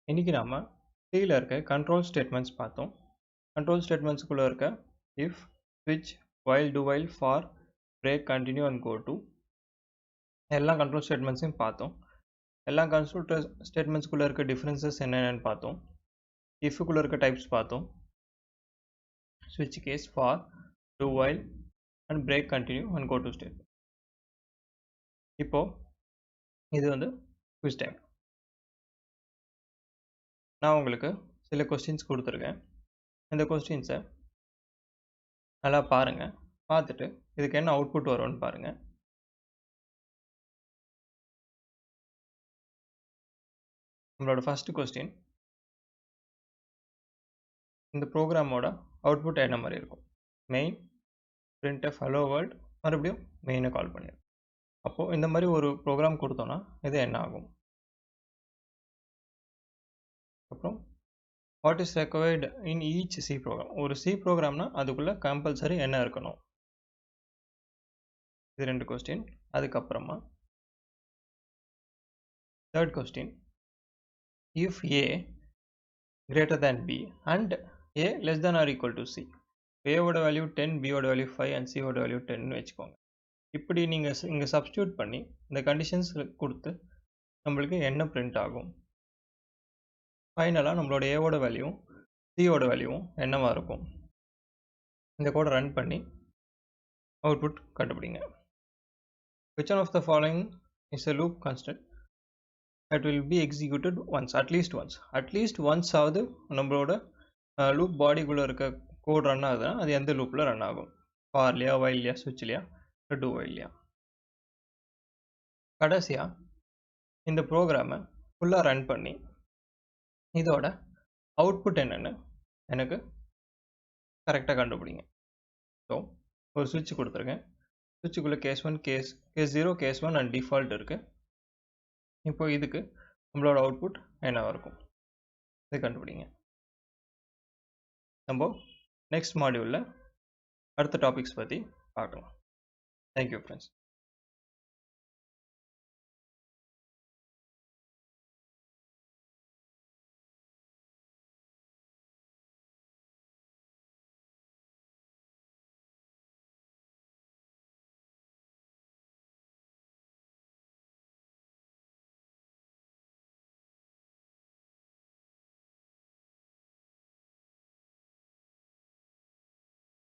இன்னைக்கு நாம Cல இருக்க கண்ட்ரோல் ஸ்டேட்மெண்ட்ஸ் பார்த்தோம். கண்ட்ரோல் ஸ்டேட்மெண்ட்ஸ்குள்ள இருக்க if, switch, while, do while, for, break, continue and go to எல்லா கண்ட்ரோல் ஸ்டேட்மெண்ட்ஸையும் பார்த்தோம். எல்லா கண்ட்ரோல் ஸ்டேட்மெண்ட்ஸ்குள்ள இருக்க டிஃபரன்சஸ் என்னென்னு பார்த்தோம். if குள்ள இருக்க டைப்ஸ் பார்த்தோம். switch case, for, do while and break, continue and go to statement. இப்போ இது வந்து குவிஸ் டைம். நான் உங்களுக்கு சில கொஸ்டின்ஸ் கொடுத்துருக்கேன். இந்த கொஸ்டின்ஸை நல்லா பாருங்கள். பார்த்துட்டு இதுக்கு என்ன அவுட்புட் வரும்னு பாருங்கள். நம்மளோட ஃபர்ஸ்ட் கொஸ்டின், இந்த ப்ரோக்ராமோட அவுட்புட் என்ன மாதிரி இருக்கும்? மெயின், printf hello world, மறுபடியும் மெயினை கால் பண்ணிடும். அப்போது இந்த மாதிரி ஒரு ப்ரோக்ராம் கொடுத்தோன்னா இது என்ன ஆகும்? அப்புறம் what is required in each C program. ஒரு சி ப்ரோக்ராம்னா அதுக்குள்ளே கம்பல்சரி என்ன இருக்கணும்? இது 2 கொஸ்டின். அதுக்கப்புறமா third question, if a greater than b and a less than or equal to c, a ஓட வேல்யூ 10, b ஓட வேல்யூ 5 and c ஓட வேல்யூ 10 வச்சுக்கோங்க. இப்படி நீங்கள் இங்கே சப்ஸ்டியூட் பண்ணி இந்த கண்டிஷன்ஸ் கொடுத்து நம்மளுக்கு என்ன பிரிண்ட் ஆகும்? ஃபைனலாக நம்மளோட ஏவோட வேல்யூவும் சியோட வேல்யூவும் என்னவா இருக்கும்? இந்த கோடை ரன் பண்ணி அவுட்புட் கண்டுபிடிங்க. which one of the following is a loop constant that will be executed once, at least once ஆவது நம்மளோட லூப் பாடிக்குள்ளே இருக்க கோட் ரன் ஆகுதுன்னா அது எந்த லூப்பில் ரன் ஆகும்? ஃபார்லையா, வைல்லையா, ஸ்விட்ச்லையா, டூ வைல்லையா? கடைசியாக இந்த ப்ரோக்ராமை ஃபுல்லாக ரன் பண்ணி இதோட அவுட்புட் என்னென்னு எனக்கு கரெக்டாக கண்டுபிடிங்க. ஸோ ஒரு சுவிட்ச் கொடுத்துருக்கேன். சுவிட்சுக்குள்ளே case 1, case 0, case 1 and default இருக்குது. இப்போ இதுக்கு நம்மளோட அவுட்புட் என்னவாக இருக்கும்? இது கண்டுபிடிங்க. நம்ம நெக்ஸ்ட் மாடியூலில் அடுத்த டாபிக்ஸ் பற்றி பார்க்கலாம். Thank you friends.